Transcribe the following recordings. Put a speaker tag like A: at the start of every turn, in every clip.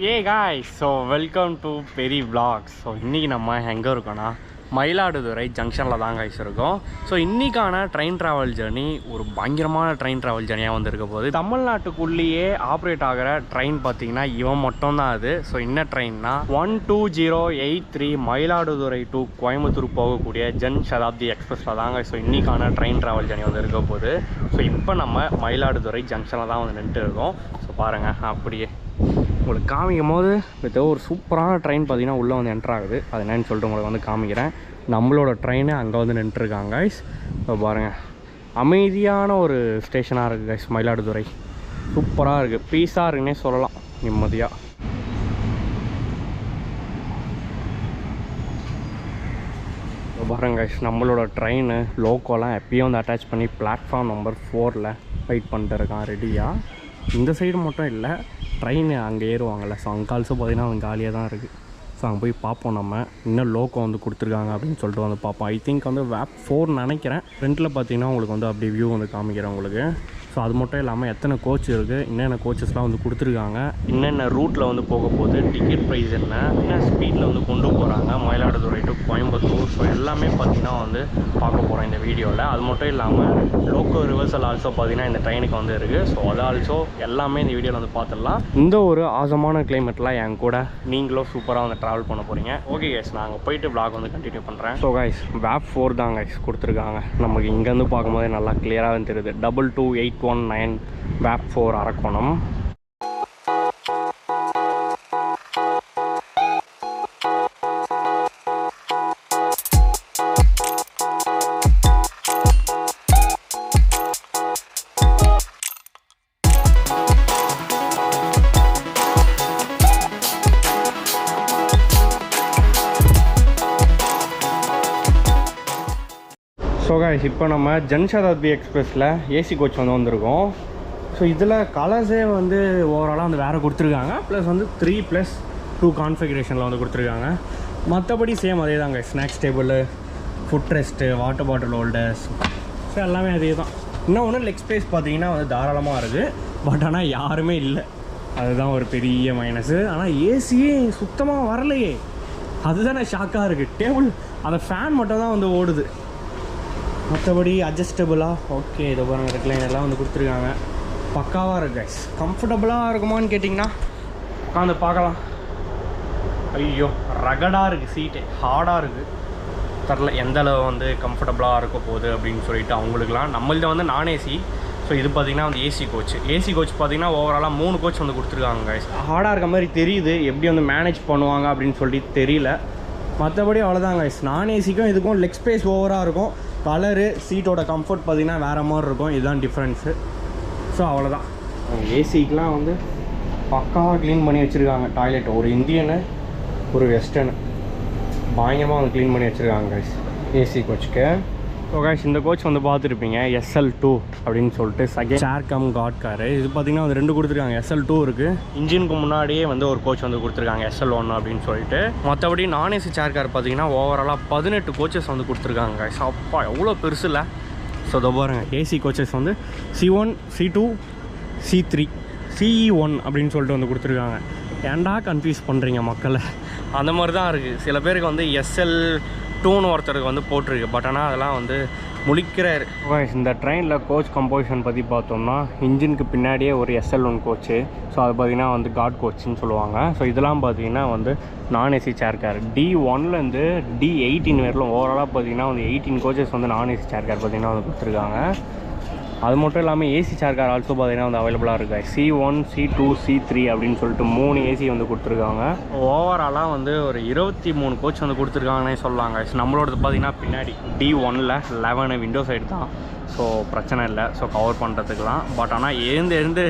A: Hey guys, so welcome to Peri vlogs. So இன்னைக்கு நம்ம எங்க இருக்கோம்னா மயிலாடுதுறை ஜங்ஷன்ல தான் guys இருக்கோம். So இன்னைக்கான ட்ரெயின் டிராவல் ஜர்னி ஒரு பயங்கரமான ட்ரெயின் டிராவல் ஜர்னியா வந்திருக்க போகுது. தமிழ்நாட்டுக்குள்ளேயே ஆப்ரேட் ஆகிற ட்ரெயின் பார்த்தீங்கன்னா இவன் மட்டும் தான் அது. ஸோ என்ன ட்ரெயின்னா 12083 மயிலாடுதுறை டு கோயம்புத்தூர் போகக்கூடிய ஜன் சதாப்தி எக்ஸ்பிரஸில் தாங்க. ஸோ இன்னைக்கான ட்ரெயின் டிராவல் ஜர்னி வந்து இருக்க போகுது. ஸோ இப்போ நம்ம மயிலாடுதுறை ஜங்ஷனில் தான் வந்து நின்றுட்டு இருக்கோம். ஸோ பாருங்கள் அப்படியே உங்களுக்கு காமிக்கும் போது ஏதோ ஒரு சூப்பரான ட்ரெயின் பார்த்தீங்கன்னா உள்ளே வந்து என்ட்ரு ஆகுது. அது என்னன்னு சொல்லிட்டு உங்களுக்கு வந்து காமிக்கிறேன். நம்மளோட ட்ரெயினு அங்கே வந்து நின்றுருக்காங்க கைஸ். இப்போ பாருங்கள் அமைதியான ஒரு ஸ்டேஷனாக இருக்குது கைஸ். மயிலாடுதுறை சூப்பராக இருக்குது, பீஸாக இருக்குன்னே சொல்லலாம், நிம்மதியாக. இப்போ பாருங்க கைஸ், நம்மளோட ட்ரெயின் லோக்கோலாம் எப்பயும் வந்து அட்டாச் பண்ணி பிளாட்ஃபார்ம் நம்பர் 4 வெயிட் பண்ணிட்டு இருக்கான் ரெடியாக. இந்த சைடு மட்டும் இல்லை, ட்ரெயின் அங்கே ஏறுவாங்கள்ல, ஸோ அங்கே ஆல்சோ பார்த்தீங்கன்னா அவங்க காலியாக தான் இருக்குது. ஸோ அங்கே போய் பார்ப்போம். நம்ம இன்னும் லோக்கோ வந்து கொடுத்துருக்காங்க அப்படின்னு சொல்லிட்டு வந்து பார்ப்போம். ஐ திங்க் வந்து வேப் 4 நினைக்கிறேன். ஃப்ரண்ட்டில் பார்த்தீங்கன்னா உங்களுக்கு வந்து அப்படியே வியூ வந்து காமிக்கிறேன் உங்களுக்கு. ஸோ அது மட்டும் இல்லாமல் எத்தனை கோச் இருக்குது, என்னென்ன கோச்சஸ்லாம் வந்து கொடுத்துருக்காங்க, என்னென்ன ரூட்டில் வந்து போக போகுது, டிக்கெட் ப்ரைஸ் என்ன ஸ்பீடில் வந்து கொண்டு போகிறாங்க மயிலாடுதுறை டு கோயம்புத்தூர். ஸோ எல்லாமே பார்த்திங்கன்னா வந்து பார்க்க போகிறோம் இந்த வீடியோவில். அது மட்டும் இல்லாமல் லோக்கோ ரிவர்சல் ஆல்சோ பார்த்திங்கன்னா இந்த ட்ரெயினுக்கு வந்து இருக்குது. ஸோ அது ஆல்சோ எல்லாமே இந்த வீடியோவில் வந்து பார்த்துடலாம். இந்த ஒரு ஆசமான கிளைமேட்லாம் என் கூட நீங்களும் சூப்பராக வந்து ட்ராவல் பண்ண போகிறீங்க. ஓகே கைஸ், நாங்கள் போயிட்டு vlog வந்து கண்டினியூ பண்ணுறேன். ஸோ கைஸ் வேப் 4 தான் கைஸ் கொடுத்துருக்காங்க. நமக்கு இங்கேருந்து பார்க்கும்போதே நல்லா கிளியராக தெரியுது. 22819 வேப் 4 அரக்கோணம். ஸோ கைஸ் இப்போ நம்ம ஜன் சதாப்தி எக்ஸ்பிரஸில் ஏசி கோச் வந்து வந்திருக்கோம். ஸோ இதில் கலர்ஸே வந்து ஓவராலாக வந்து வேறு கொடுத்துருக்காங்க. ப்ளஸ் வந்து 3+2 கான்ஃபிகரேஷனில் வந்து கொடுத்துருக்காங்க. மற்றபடி சேம் அதே தாங்க. Snacks table, food rest, water bottle holders, so எல்லாமே அதே தான். இன்னொன்று லெக் ஸ்பேஸ் பார்த்தீங்கன்னா வந்து தாராளமாக இருக்குது. பட் ஆனால் யாருமே இல்லை, அதுதான் ஒரு பெரிய மைனஸு. ஆனால் ஏசியே சுத்தமாக வரலையே, அதுதான் ஷாக்காக இருக்குது. டேபிள் அந்த ஃபேன் மட்டும் தான் வந்து ஓடுது, மற்றபடி அட்ஜஸ்டபுளாக ஓகே. இதை பாருங்கள், ரெக்லைன் எல்லாம் வந்து கொடுத்துருக்காங்க, பக்காவாக இருக்குது கைஸ். கம்ஃபர்டபுளாக இருக்குமான்னு கேட்டிங்கன்னா உட்காந்து பார்க்கலாம். ஐயோ ரகடாக இருக்குது, சீட்டு ஹார்டாக இருக்குது. தெரில எந்த அளவு வந்து கம்ஃபர்டபுளாக இருக்க போகுது அப்படின்னு சொல்லிட்டு அவங்களுக்குலாம். நம்மள்த வந்து நான் ஏசி. ஸோ இது பார்த்திங்கன்னா வந்து ஏசி கோச். ஏசி கோச் பார்த்திங்கன்னா ஓவராலாக 3 கோச் வந்து கொடுத்துருக்காங்க கைஸ். ஹார்டாக இருக்க மாதிரி தெரியுது, எப்படி வந்து மேனேஜ் பண்ணுவாங்க அப்படின்னு சொல்லிட்டு தெரியல. மற்றபடி அவ்வளோதான் கைஸ். நான் ஏசிக்கும் இதுக்கும் லெக் ஸ்பேஸ் ஓவராக இருக்கும். கலரு, சீட்டோட கம்ஃபர்ட் பார்த்திங்கன்னா வேறு மாதிரி இருக்கும். இதுதான் டிஃப்ரென்ஸு. ஸோ அவ்வளோதான். ஏசிக்கெலாம் வந்து பக்காவாக க்ளீன் பண்ணி வச்சுருக்காங்க. டாய்லெட் ஒரு இந்தியனு ஒரு வெஸ்டர்னு பயங்கரமாக வந்து க்ளீன் பண்ணி வச்சுருக்காங்க கைஸ் ஏசி கோச்சுக்கு. ஸோ கைஸ் இந்த கோச் வந்து பார்த்துருப்பீங்க, SL2 அப்படின்னு சொல்லிட்டு செகண்ட் சேர் கம் காட் காரு. இது பார்த்திங்கன்னா வந்து 2 கொடுத்துருக்காங்க. SL2 இருக்குது. இன்ஜினுக்கு முன்னாடியே வந்து ஒரு கோச் வந்து கொடுத்துருக்காங்க SL1 அப்படின்னு சொல்லிட்டு. மற்றபடி நான் ஏசி சேர் கார் பார்த்திங்கன்னா ஓவராலாக 18 கோச்சஸ் வந்து கொடுத்துருக்காங்க கைஸ். அப்பா எவ்வளோ பெருசு இல்லை. ஸோ இதை பாருங்கள், ஏசி கோச்சஸ் வந்து C1, C2, C3, CE1 அப்படின்னு சொல்லிட்டு வந்து கொடுத்துருக்காங்க. ஏன்டா கன்ஃபியூஸ் பண்ணுறீங்க மக்களை, அந்த மாதிரி தான் இருக்குது. சில பேருக்கு வந்து SL2ன்னு ஒருத்தருக்கு வந்து போட்டிருக்கு. பட் ஆனால் அதெல்லாம் வந்து முழிக்கிறாரு. இந்த ட்ரெயினில் கோச் கம்போசிஷன் பற்றி பார்த்தோம்னா இன்ஜினுக்கு பின்னாடியே ஒரு SL1 கோச்சு. ஸோ அது பார்த்திங்கன்னா வந்து காட் கோச்சுன்னு சொல்லுவாங்க. ஸோ இதெல்லாம் பார்த்திங்கன்னா வந்து நான் ஏசி சேர் கார். D1லேருந்து D18 வரையிலும் ஓவராலாக பார்த்திங்கன்னா வந்து 18 கோச்சஸ் வந்து நான் ஏசி சேர் கார் பார்த்திங்கன்னா வந்து கொடுத்துருக்காங்க. அது மட்டும் இல்லாமல் ஏசி சேர் கார் ஆல்சோ பார்த்திங்கன்னா வந்து அவைலபிளாக இருக்குது. C1, C2, C3 அப்படின்னு சொல்லிட்டு 3 ஏசி வந்து கொடுத்துருக்காங்க. ஓவராலாக வந்து ஒரு 23 கோச் வந்து கொடுத்துருக்காங்கன்னே சொல்லலாங்க. நம்மளோடது பார்த்திங்கன்னா பின்னாடி D1ல் 11 விண்டோ சைடு தான். ஸோ பிரச்சனை இல்லை, ஸோ கவர் பண்ணுறதுக்குலாம். பட் ஆனால் எழுந்து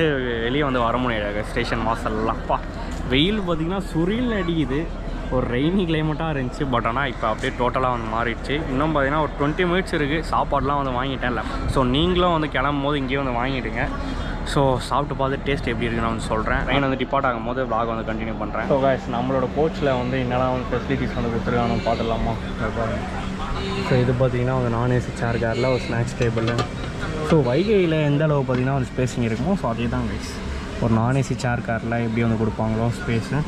A: வெளியே வந்து வர முடியாது ஸ்டேஷன் வாசல்லாம். அப்பா வெயில் பார்த்திங்கன்னா சுரில் அடிக்குது. ஒரு ரெய்னி கிளைமேட்டாக இருந்துச்சு. பட் ஆனால் இப்போ அப்படியே டோட்டலாக வந்து மாறிடுச்சு. இன்னும் பார்த்திங்கன்னா ஒரு 20 மினிட்ஸ் இருக்குது. சாப்பாடெலாம் வந்து வாங்கிட்டேன் இல்லை. ஸோ நீங்களும் வந்து கிளம்பும் போது இங்கேயே வந்து வாங்கிடுங்க. ஸோ சாப்பிட்டு பார்த்து டேஸ்ட் எப்படி இருக்குன்னு நான் வந்து சொல்கிறேன். ட்ரெயின் வந்து டிபார்ட் ஆகும் போது vlog வந்து கண்டினியூ பண்ணுறேன். ஸோ கைஸ் நம்மளோட கோச்சில் வந்து என்னெல்லாம் வந்து ஃபெசிலிட்டிஸ் வந்து கொடுத்துருக்காங்கன்னு பார்த்துடலாமா பாருங்கள். ஸோ இது பார்த்திங்கன்னா வந்து நான் ஏசி சேர் காரில் ஒரு ஸ்நாக்ஸ் டேபிள். ஸோ வைகையில் எந்த அளவு பார்த்திங்கன்னா ஒரு ஸ்பேஸிங் இருக்குமோ ஸோ அதே தான் கைஸ். ஒரு நான் ஏசி சேர் காரில் எப்படி வந்து கொடுப்பாங்களோ ஸ்பேஸு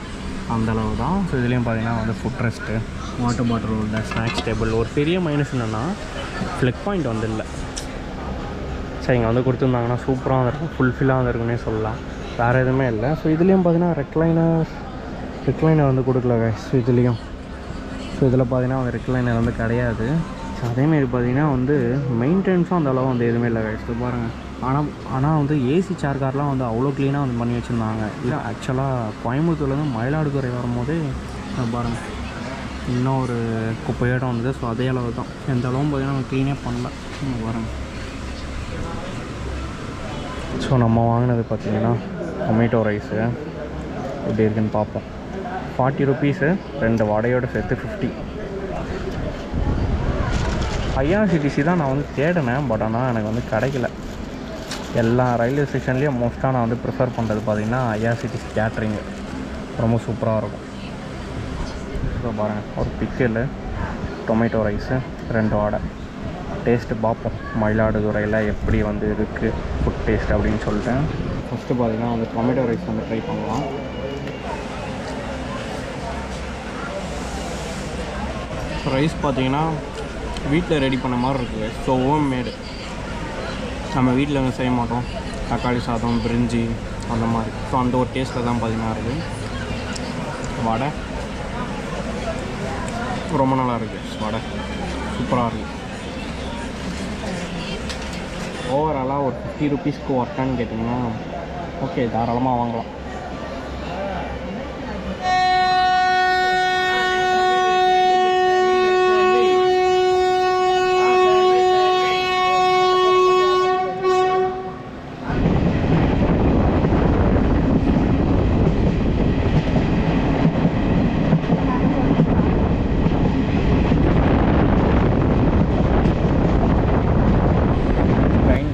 A: அந்தளவு தான். ஸோ இதுலேயும் பார்த்தீங்கன்னா வந்து ஃபுட் ரெஸ்ட்டு, வாட்டர் பாட்டில் உள்ள ஸ்நாக்ஸ் டேபிள். ஒரு பெரிய மைனஸ் என்னென்னா ஃப்ளெக் பாயிண்ட் வந்து இல்லை. சரி, இங்கே வந்து கொடுத்துருந்தாங்கன்னா சூப்பராக வந்துருக்கும், ஃபுல்ஃபில்லாக வந்துருக்குன்னே சொல்லலாம். வேறு எதுவுமே இல்லை. ஸோ இதுலேயும் பார்த்தீங்கன்னா ரெக்லைனர் வந்து கொடுக்கல கைஸ். ஸோ இதுலேயும் இதில் பார்த்தீங்கன்னா வந்து ரெக்லைனர் வந்து கிடையாது. ஸோ அதேமாரி பார்த்தீங்கன்னா வந்து மெயின்டெனன்ஸும் அந்த அளவு வந்து எதுவுமே இல்லை கைஸ். இது பாருங்கள். ஆனால் வந்து ஏசி சேர் கார்லாம் வந்து அவ்வளோ க்ளீனாக வந்து பண்ணி வச்சுருந்தாங்க. இல்லை ஆக்சுவலாக கோயம்புத்தூர்லேருந்து மயிலாடுதுறை வரும்போதே பாருங்கள் இன்னும் ஒரு குப்பையோடம் வந்தது. ஸோ அதே அளவு தான், எந்த அளவும் பார்த்தீங்கன்னா நம்ம க்ளீனே பண்ணல. பாருங்கள். ஸோ நம்ம வாங்கினது பார்த்திங்கன்னா டொமேட்டோ ரைஸு எப்படி இருக்குன்னு பார்ப்போம். 40 ருபீஸு, 2 வடையோடு சேர்த்து 50. IRCTC தான் நான் வந்து தேடினேன், பட் ஆனால் எனக்கு வந்து கிடைக்கல. எல்லா ரயில்வே ஸ்டேஷன்லேயும் மோஸ்ட்டாக நான் வந்து ப்ரிஃபர் பண்ணுறது பார்த்திங்கன்னா IRCTC கேட்ரிங்கு ரொம்ப சூப்பராக இருக்கும். ஸோ பாருங்கள், ஒரு பிக்கில் டொமேட்டோ ரைஸு, 2 வடை. டேஸ்ட்டு பார்ப்போம் மயிலாடுதுறையில் எப்படி வந்து இருக்குது ஃபுட் டேஸ்ட் அப்படின்னு சொல்லிட்டேன். ஃபஸ்ட்டு பார்த்திங்கன்னா அந்த டொமேட்டோ ரைஸ் வந்து ட்ரை பண்ணலாம். ரைஸ் பார்த்திங்கன்னா வீட்டில் ரெடி பண்ண மாதிரி இருக்குது. ஸோ ஹோம் மேடு, நம்ம வீட்டில் வந்து செய்ய மாட்டோம். தக்காளி சாதம், பிரிஞ்சி அந்த மாதிரி. ஸோ அந்த ஒரு டேஸ்ட்டில் தான் பார்த்திங்கன்னா இருக்குது. வடை ரொம்ப நல்லா இருக்குது. வடை சூப்பராக இருக்குது. ஓவராலாக ஒரு 50 ருபீஸ்க்கு ஒர்த்தான்னு கேட்டிங்கன்னா ஓகே, தாராளமாக வாங்கலாம்.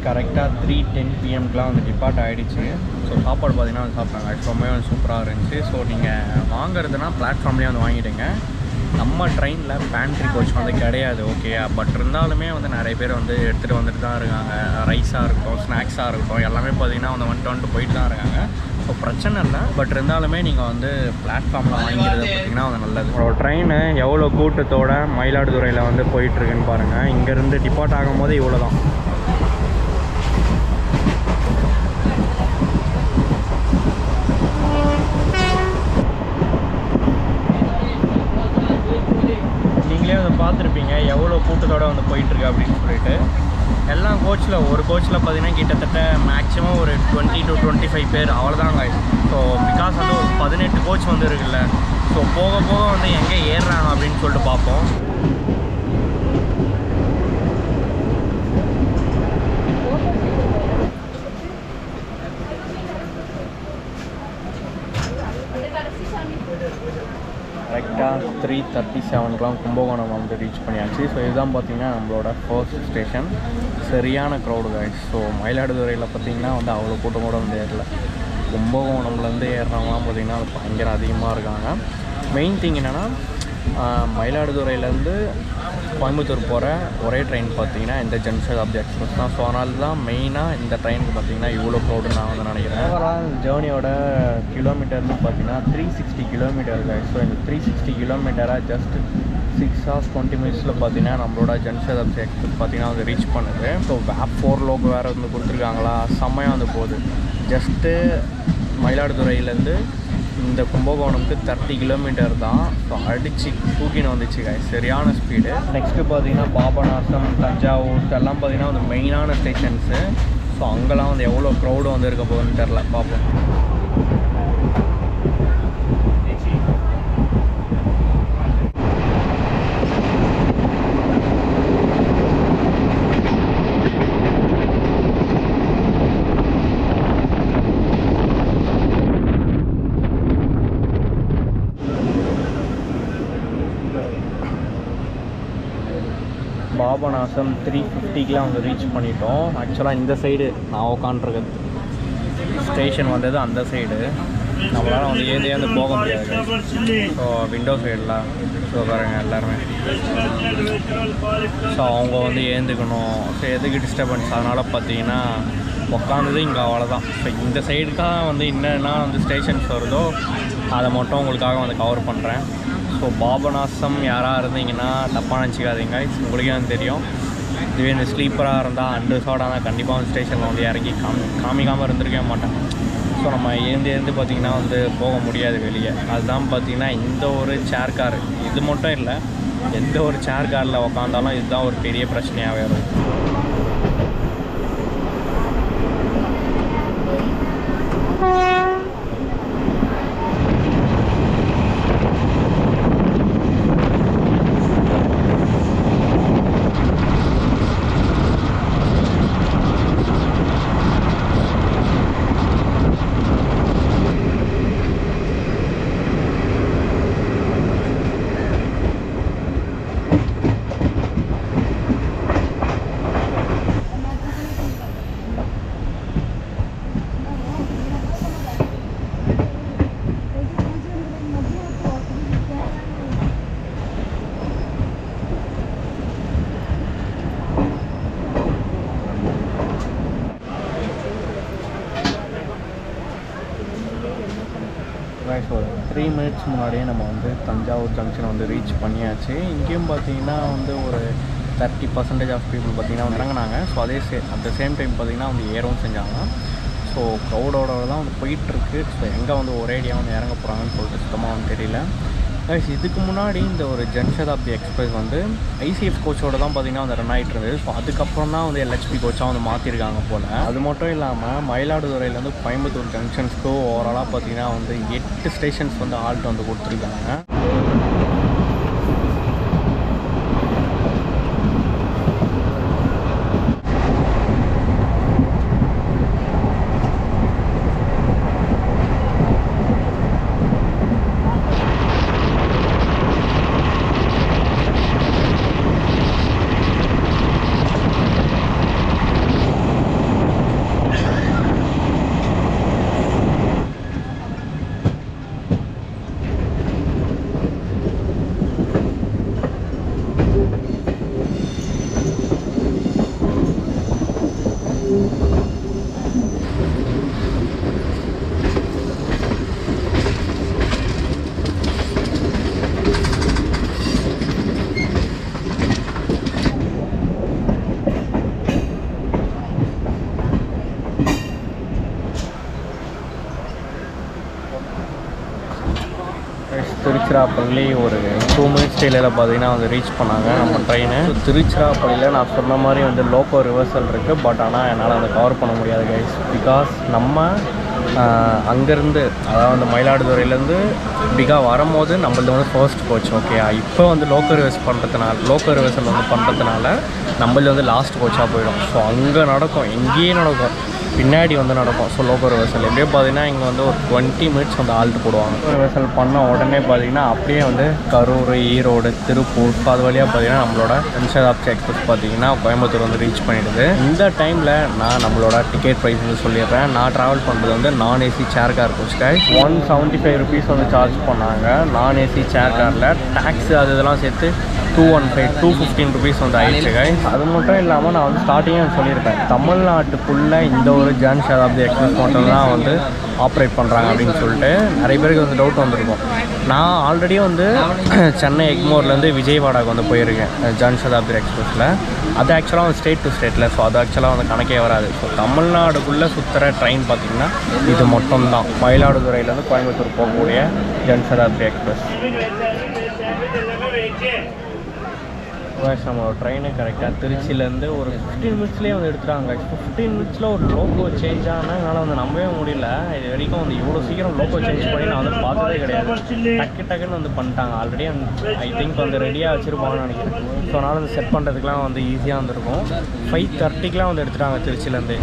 A: கரெக்டாக 3:10 PM வந்து டிபார்ட் ஆகிடுச்சு. ஸோ சாப்பாடு பார்த்திங்கன்னா வந்து சாப்பிட்டாங்க. ரொம்பவே வந்து சூப்பராக இருந்துச்சு. ஸோ நீங்கள் வாங்குறதுனா பிளாட்ஃபார்ம்லேயே வந்து வாங்கிடுங்க. நம்ம ட்ரெயினில் பேண்ட்ரி கோச் வந்து கிடையாது, ஓகே. பட் இருந்தாலுமே வந்து நிறைய பேர் வந்து எடுத்துகிட்டு வந்துட்டு தான் இருக்காங்க. ரைஸாக இருக்கட்டும், ஸ்நாக்ஸாக இருக்கட்டும், எல்லாமே பார்த்திங்கன்னா வந்து வந்துட்டு போயிட்டு தான் இருக்காங்க. ஸோ பிரச்சனை இல்லை. பட் இருந்தாலுமே நீங்கள் வந்து பிளாட்ஃபார்மில் வாங்கிக்கிறது பார்த்திங்கன்னா வந்து நல்லது. ஒரு ட்ரெயின் எவ்வளோ கூட்டத்தோடு மயிலாடுதுறையில் வந்து போயிட்டுருக்குன்னு பாருங்கள். இங்கேருந்து டிபார்ட் ஆகும்போது இவ்வளோ தான். பார்த்துருப்பீங்க எவ்வளோ கூட்டத்தோடு வந்து போயிட்டுருக்கு அப்படின்னு சொல்லிட்டு. எல்லா கோச்சில், ஒரு கோச்சில் பார்த்திங்கன்னா கிட்டத்தட்ட மேக்ஸிமம் ஒரு 20 to 25 பேர் அவ்வளோதாங்க. ஸோ பிகாஸ் வந்து ஒரு 18 கோச் வந்து இருக்குல்ல. ஸோ போக போக வந்து எங்கே ஏறுறாங்க அப்படின்னு சொல்லிட்டு பார்ப்போம். கரெக்டாக 3:37 கும்பகோணம் வந்து ரீச் பண்ணியாச்சு. ஸோ இதுதான் பார்த்திங்கன்னா நம்மளோட ஃபர்ஸ்ட் ஸ்டேஷன். சரியான க்ரௌடு கைஸ். ஸோ மயிலாடுதுறையில் பார்த்திங்கன்னா வந்து அவ்வளோ கூட்டம் கூட வந்து ஏறல. கும்பகோணம்லேருந்து ஏறுறவங்களாம் பார்த்திங்கன்னா அது பயங்கர அதிகமாக இருக்காங்க. மெயின் திங் என்னென்னா மயிலாடுதுறையிலேருந்து கோயம்புத்தூர் போகிற ஒரே ட்ரெயின் பார்த்திங்கன்னா இந்த ஜன்சதாப்தி எக்ஸ்பிரஸ் தான். ஸோ அதனால தான் மெயினாக இந்த ட்ரெயினுக்கு பார்த்திங்கன்னா இவ்வளோ க்ரௌடு நான் வந்து நினைக்கிறேன். ஓவரால் ஜேர்னியோட கிலோமீட்டர்னு பார்த்திங்கன்னா 360 கிலோமீட்டர் கைஸ். ஸோ இந்த 360 கிலோமீட்டராக ஜஸ்ட் 6 hours 20 minutes பார்த்திங்கன்னா நம்மளோட ஜன்சதாப்தி எக்ஸ்பிரஸ் பார்த்திங்கன்னா வந்து ரீச் பண்ணுது. ஸோ வேப் 4 லோகோ வேறு வந்து கொடுத்துருக்காங்களா, செம்மையாக வந்து போகுது. ஜஸ்ட்டு மயிலாடுதுறையிலேருந்து இந்த கும்பகோணம்க்கு 30 கிலோமீட்டர் தான். ஸோ அடித்து தூக்கின்னு வந்துச்சு கைஸ், சரியான ஸ்பீடு. நெக்ஸ்ட்டு பார்த்திங்கன்னா பாபநாசம், தஞ்சாவூர் எல்லாம் பார்த்திங்கன்னா வந்து மெயினான ஸ்டேஷன்ஸு. ஸோ அங்கெல்லாம் வந்து எவ்வளோ க்ரௌடு வந்து இருக்க போகுதுன்னு தெரில, பார்ப்போம். பாபநாசம் 350 வந்து ரீச் பண்ணிட்டோம். ஆக்சுவலாக இந்த சைடு நான் உட்காண்ட்ருக்கிறது ஸ்டேஷன் வந்தது அந்த சைடு. நம்மளால் வந்து ஏந்து போக முடியாது. ஸோ விண்டோ சைடில் ஸோ பாருங்கள் எல்லாருமே. ஸோ அவங்க வந்து ஏந்துக்கணும். ஸோ எதுக்கு டிஸ்டர்பன்ஸ், அதனால் பார்த்தீங்கன்னா உட்காந்தது இங்கே அவ்வளோதான். ஸோ இந்த சைடுக்காக வந்து என்னென்னா வந்து ஸ்டேஷன்ஸ் வருதோ அதை மட்டும் உங்களுக்காக வந்து கவர் பண்ணுறேன். ஸோ பாபநாசம் யாராக இருந்தீங்கன்னா தப்பாக நினச்சிக்காதீங்க, உங்களுக்கே வந்து தெரியும். இதுவே இந்த ஸ்லீப்பராக இருந்தால் அன்ரிசர்வ்டாக தான் கண்டிப்பாக வந்து ஸ்டேஷனில் வந்து இறங்கி காமிக்காமல் இருந்திருக்கவே மாட்டேன். ஸோ நம்ம இருந்து பார்த்திங்கன்னா வந்து போக முடியாது வெளியே. அதுதான் பார்த்திங்கன்னா இந்த ஒரு சேர் கார், இது மட்டும் இல்லை, எந்த ஒரு சேர் காரில் உக்காந்தாலும் இதுதான் ஒரு பெரிய பிரச்சனையாகவே இருக்கும். ஒரு 3 மினிட்ஸ் முன்னாடியே நம்ம வந்து தஞ்சாவூர் ஜங்ஷனை வந்து ரீச் பண்ணியாச்சு. இங்கேயும் பார்த்தீங்கன்னா வந்து ஒரு 30% ஆஃப் பீப்புள் பார்த்திங்கன்னா வந்து இறங்கினாங்க. So at the same time பார்த்திங்கன்னா வந்து ஏறவும் செஞ்சாங்க. ஸோ க்ரௌடோட தான் வந்து போயிட்டுருக்கு. ஸோ எங்கே வந்து ஒரேடியாக வந்து இறங்க போகிறாங்கன்னு சொல்லிட்டு சுத்தமாக வந்து தெரியல. இதுக்கு முன்னாடி இந்த ஒரு ஜன்சதாப்தி எக்ஸ்பிரஸ் வந்து ஐசிஎஃப் கோச்சோட தான் பார்த்திங்கன்னா வந்து ரன் ஆகிட்டு இருந்தது. ஸோ அதுக்கப்புறம் தான் வந்து எல்ஹெச்பி கோச்சாக வந்து மாற்றிருக்காங்க போல். அது மட்டும் இல்லாமல் மயிலாடுதுறையிலேருந்து கோயம்புத்தூர் ஜங்ஷன்ஸ்க்கு ஓவராலாக பார்த்திங்கன்னா வந்து 8 ஸ்டேஷன்ஸ் வந்து ஆல்ட் வந்து கொடுத்துருக்காங்க. திருச்சிராப்பள்ளி ஒரு 2 மினிட்ஸ் டேலையில் பார்த்தீங்கன்னா வந்து ரீச் பண்ணாங்க நம்ம ட்ரெயின். திருச்சிராப்பள்ளியில் நான் சொன்ன மாதிரி வந்து லோக்கோ ரிவர்சல் இருக்குது. பட் ஆனால் என்னால் வந்து கவர் பண்ண முடியாது கைஸ். பிகாஸ் நம்ம அங்கேருந்து அதாவது வந்து மயிலாடுதுறையிலேருந்து பிகா வரும்போது நம்மளது வந்து ஃபர்ஸ்ட் கோச் ஓகே. இப்போ வந்து லோக்கோ ரிவர்சல் வந்து பண்ணுறதுனால நம்மளது வந்து லாஸ்ட் கோச்சாக போயிடும். ஸோ அங்கே நடக்கும், எங்கேயே நடக்கும், பின்னாடி வந்து நடக்கும். ஸோ லோக்கோ ரிவர்சல் எப்படியே பார்த்தீங்கன்னா இங்கே வந்து ஒரு 20 மினிட்ஸ் வந்து ஆல்ட்டு போடுவாங்க. லோக்கோ ரிவர்சல் பண்ண உடனே பார்த்தீங்கன்னா அப்படியே வந்து கரூர், ஈரோடு, திருப்பூர், அது வழியாக பார்த்தீங்கன்னா நம்மளோட ஜன்சதாப்தி எக்ஸ்பிரஸ் பார்த்தீங்கன்னா கோயம்புத்தூர் வந்து ரீச் பண்ணிடுது. இந்த டைமில் நான் நம்மளோட டிக்கெட் ப்ரைஸ் வந்து சொல்லிடுறேன். நான் ட்ராவல் பண்ணுறது வந்து நான் AC chair car coach guys. 175 rupees வந்து சார்ஜ் பண்ணாங்க நான் ஏசி சேர் காரில். டேக்ஸு அது இதெல்லாம் சேர்த்து 215 ருபீஸ் வந்து ஆயிடுச்சு கைஸ். அது மட்டும் இல்லாமல் நான் வந்து ஸ்டார்டிங்கே சொல்லியிருப்பேன், தமிழ்நாட்டுக்குள்ளே இந்த ஒரு ஜன்சதாப்தி எக்ஸ்பிரஸ் மட்டும் தான் வந்து ஆப்ரேட் பண்ணுறாங்க அப்படின்னு சொல்லிட்டு நிறைய பேருக்கு வந்து டவுட் வந்திருக்கும். நான் ஆல்ரெடி வந்து சென்னை எக்மோர்லேருந்து விஜயவாடாவுக்கு வந்து போயிருக்கேன் ஜன்சதாப்தி எக்ஸ்பிரஸில். அது ஆக்சுவலாக வந்து ஸ்டேட் டு ஸ்டேட்டில். ஸோ அது ஆக்சுவலாக வந்து கணக்கே வராது. ஸோ தமிழ்நாடுக்குள்ளே சுற்றுற ட்ரெயின் பார்த்திங்கன்னா இது மட்டும்தான், மயிலாடுதுறையிலேருந்து கோயம்புத்தூர் போகக்கூடிய ஜன்சதாப்தி எக்ஸ்பிரஸ். நம்மளோட ட்ரெயினு கரெக்டாக திருச்சியிலேருந்து ஒரு 15 மினிட்ஸ்லேயே வந்து எடுத்துட்டாங்க. 15 மினிட்ஸில் ஒரு லோக்கோ சேஞ்ச் ஆனால் என்னால் வந்து நம்பவே முடியல. இது வரைக்கும் வந்து இவ்வளோ சீக்கிரம் லோக்கோ சேஞ்ச் பண்ணி நான் வந்து பார்த்ததே கிடையாது. டக்குன்னு வந்து பண்ணிட்டாங்க. ஆல்ரெடி ஐ திங்க் வந்து ரெடியாக வச்சுருப்பாங்கன்னு நினைக்கிறேன். ஸோ அதனால் வந்து செட் பண்ணுறதுக்குலாம் வந்து ஈஸியாக வந்துருக்கும். 5:30க்குலாம் வந்து எடுத்துட்டாங்க திருச்சியிலேருந்து.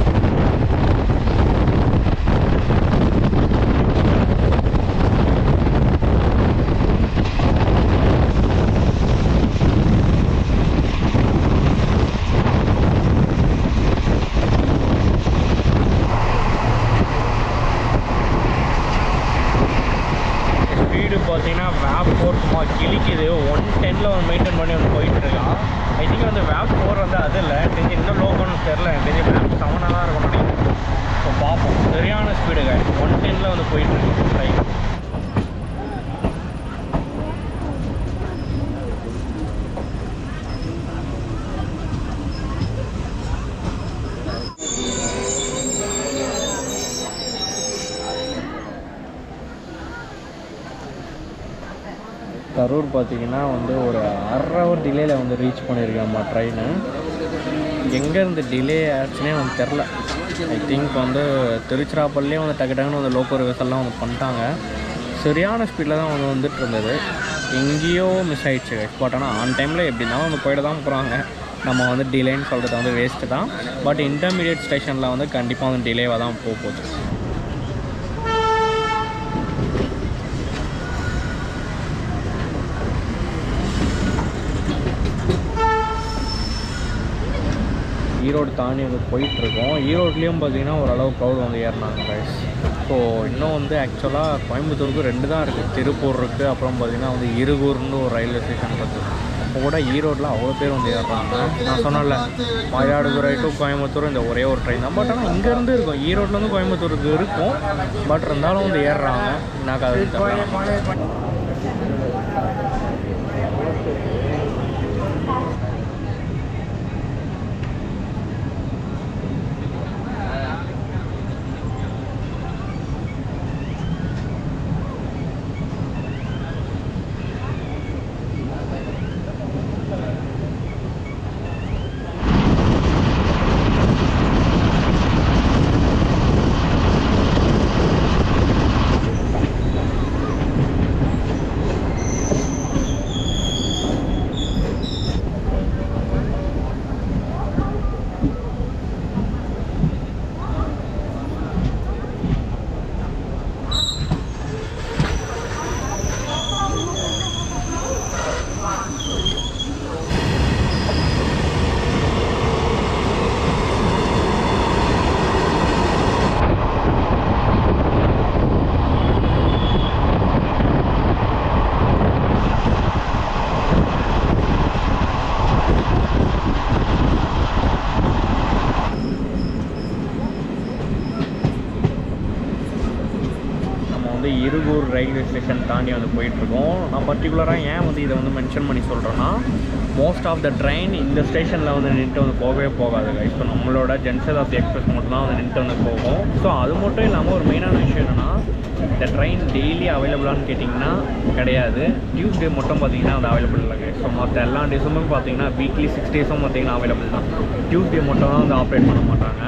A: ஸ்பீடு பார்த்தீங்கன்னா வேப் 4 சும்மா கிளிக்குது. 110 வந்து மெயின்டைன் பண்ணி வந்து போயிட்டுருக்கான். ஐ திங்க் வந்து வேப் 4 வந்து அது இல்லை, தெரிஞ்சு இன்னும் லோக்கல்னு தெரில, எனக்கு தெரிஞ்சு வேப் 7 தான் இருக்கும் நினைக்கிறேன். ஸோ பார்ப்போம். சரியான ஸ்பீடுங்க, 110 வந்து போயிட்டுருக்கு ட்ரெயின். கரூர் பார்த்தீங்கன்னா வந்து ஒரு 1/2 hour டிலேயில் வந்து ரீச் பண்ணியிருக்காம்மா ட்ரெயின். எங்கேருந்து டிலே ஆச்சுன்னே வந்து தெரில. ஐ திங்க் வந்து திருச்சிராப்பள்ளியே வந்து டக்கு டக்குன்னு வந்து லோக்கல் ரிவர்ஸெல்லாம் வந்து பண்ணிட்டாங்க. சரியான ஸ்பீடில் தான் வந்து வந்துட்டு இருந்தது. எங்கேயோ மிஸ் ஆகிடுச்சு. பட் ஆனால் ஆன் டைமில் எப்படி இருந்தாலும் வந்து போய்ட்டு தான் போகிறாங்க. நம்ம வந்து டிலேன்னு சொல்கிறது வந்து வேஸ்ட்டு தான். பட் இன்டர்மீடியட் ஸ்டேஷனில் வந்து கண்டிப்பாக வந்து டிலேவாக தான் போகுது. ஈரோடு தாண்டி வந்து போயிட்டுருக்கோம். ஈரோட்லேயும் பார்த்தீங்கன்னா ஓரளவு க்ரௌட் வந்து ஏறினாங்க கைஸ். ஸோ இன்னும் வந்து ஆக்சுவலாக கோயம்புத்தூருக்கு 2 தான் இருக்குது. திருப்பூர் இருக்குது, அப்புறம் பார்த்தீங்கன்னா வந்து இருகூர்னு ஒரு ரயில்வே ஸ்டேஷன் இருக்குது. அப்போ கூட ஈரோட்டில் அவ்வளோ பேர் வந்து ஏறுறாங்க. நான் சொன்னேன்ல, மயிலாடுதுறை டு கோயம்புத்தூர் இந்த ஒரே ஒரு ட்ரெயின் தான். பட் ஆனால் இங்கேருந்து இருக்கும், ஈரோட்லேருந்து கோயம்புத்தூருக்கு இருக்கும். பட் இருந்தாலும் வந்து ஏறுறாங்க. எனக்கு அது இருகூர் ரயில்வே ஸ்டேஷன் தாண்டி வந்து போயிட்டுருக்கோம். நான் பர்டிகுலராக ஏன் வந்து இதை வந்து மென்ஷன் பண்ணி சொல்கிறேன்னா, மோஸ்ட் ஆஃப் த ட்ரெயின் இந்த ஸ்டேஷனில் வந்து நின்று வந்து போகவே போகாது. இப்போ நம்மளோட ஜன்சதாப்தி எக்ஸ்பிரஸ் மட்டும் தான் வந்து நின்று வந்து போகும். ஸோ அது மட்டும் இல்லாமல் ஒரு மெயினான விஷயம் என்னென்னா, இந்த ட்ரெயின் டெய்லி அவைலபிளான்னு கேட்டிங்கன்னா கிடையாது. டியூஸ்டே மட்டும் பார்த்தீங்கன்னா அது அவைலபிள் இல்லைங்க. ஸோ மற்ற எல்லா டேஸுமே பார்த்தீங்கன்னா வீக்லி 6 டேஸும் பார்த்தீங்கன்னா அவைலபிள் தான். டியூஸ்டே மட்டும் தான் வந்து ஆப்ரேட் பண்ண மாட்டாங்க.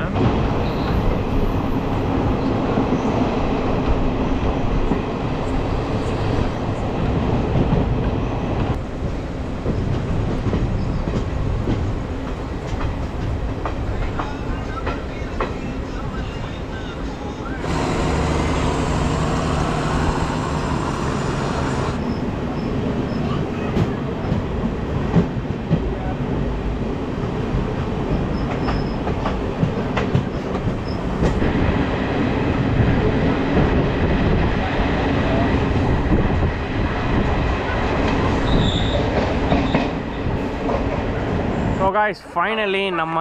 A: guys, finally நம்ம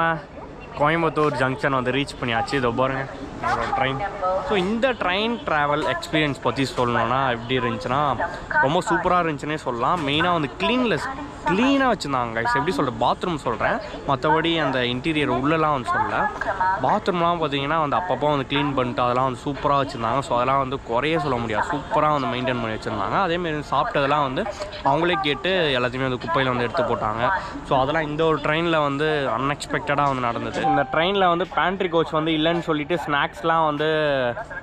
A: கோயம்புத்தூர் ஜங்ஷன் வந்து ரீச் பண்ணியாச்சு. இதோ பாருங்க நம்மளோட ட்ரெயின். ஸோ இந்த ட்ரெயின் ட்ராவல் எக்ஸ்பீரியன்ஸ் பற்றி சொல்லணுன்னா எப்படி இருந்துச்சுன்னா, ரொம்ப சூப்பராக இருந்துச்சுன்னே சொல்லலாம். மெயினாக வந்து க்ளீனாக வச்சுருந்தாங்க கைஸ். எப்படி சொல்கிறேன், பாத்ரூம் சொல்கிறேன், மற்றபடி அந்த இன்டீரியர் உள்ளெலாம் வந்து சொல்லலை. பாத்ரூம்லாம் பார்த்தீங்கன்னா வந்து அப்பப்போ வந்து க்ளீன் பண்ணிட்டு அதெல்லாம் வந்து சூப்பராக வச்சுருந்தாங்க. ஸோ அதெல்லாம் வந்து குறைய சொல்ல முடியாது, சூப்பராக வந்து மெயின்டைன் பண்ணி வச்சுருந்தாங்க. அதேமாரி சாப்பிட்டதெல்லாம் வந்து அவங்களே கேட்டு எல்லாத்தையுமே வந்து குப்பையில் வந்து எடுத்து போட்டாங்க. ஸோ அதெல்லாம் இந்த ஒரு ட்ரெயினில் வந்து அன்எக்ஸ்பெக்டடாக வந்து நடந்தது. இந்த ட்ரெயினில் வந்து பேண்ட்ரி கோச் வந்து இல்லைன்னு சொல்லிட்டு ஸ்நாக்ஸ்லாம் வந்து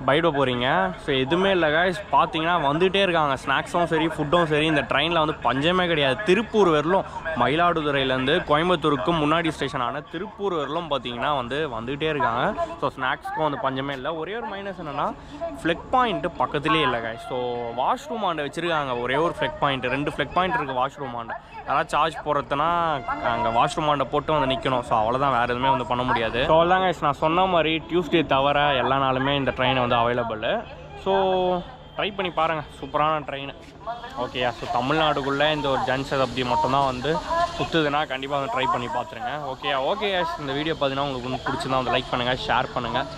A: பைட போகிறீங்க. ஸோ எதுவுமே இல்லை கைஸ், பார்த்தீங்கன்னா வந்துகிட்டே இருக்காங்க. ஸ்நாக்ஸும் சரி, ஃபுட்டும் சரி. இந்த ட்ரெயினில் வந்து பஞ்சமே கிடையாது. திருப்பூர் வரலும், மயிலாடுதுறையிலேருந்து கோயம்புத்தூருக்கு முன்னாடி ஸ்டேஷனான திருப்பூர் வரலும் பார்த்தீங்கன்னா வந்து வந்துகிட்டே இருக்காங்க. ஸோ ஸ்நாக்ஸ்க்கும் வந்து பஞ்சமே இல்லை. ஒரே ஒரு மைனஸ் என்னென்னா, ஃப்ளெக் பாயிண்ட்டு பக்கத்துலேயே இல்லை கைஸ். ஸோ வாஷ்ரூம் ஆண்டை வச்சுருக்காங்க. ஒரே ஒரு ஃப்ளெக் பாயிண்ட், 2 ஃப்ளெக் பாயிண்ட் இருக்குது வாஷ்ரூம் ஆண்டை. யாராவது சார்ஜ் போடுறதுனா அங்கே வாஷ்ரூம் ஆண்டை போட்டு வந்து நிற்கணும். ஸோ அவ்வளோதான், வேறு எதுவுமே வந்து பண்ண முடியாது. ஸோ அவ்வளோதான் கைஸ், நான் சொன்ன மாதிரி டியூஸ்டே தவிர எல்லா நாளுமே இந்த ட்ரெயின் வந்து அவைலபிள். ஸோ ட்ரை பண்ணி பாருங்கள், சூப்பரான ட்ரெயின். ஓகேயா? ஸோ தமிழ்நாடுக்குள்ளே இந்த ஒரு ஜன்சதாப்தி மட்டும்தான் வந்து சுற்றுதுன்னா கண்டிப்பாக வந்து ட்ரை பண்ணி பார்த்துருங்க. ஓகேயா? ஓகே, இந்த வீடியோ பார்த்தீங்கன்னா உங்களுக்கு வந்து பிடிச்சிருந்தா வந்து லைக் பண்ணுங்கள், ஷேர் பண்ணுங்கள்.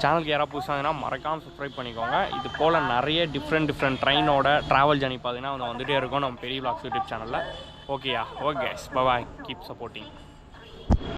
A: சேனலுக்கு யாராவது புதுசாக மறக்காமல் சப்ஸ்கிரைப் பண்ணிக்கோங்க. இது போல் நிறைய டிஃப்ரெண்ட் ட்ரெயினோட ட்ராவல் ஜர்னி பார்த்தீங்கன்னா வந்துகிட்டே இருக்கும் நம்ம பெரிய vlogs யூடியூப் சேனலில். ஓகேயா? ஓகே, பாய், கீப் சப்போர்ட்டிங்.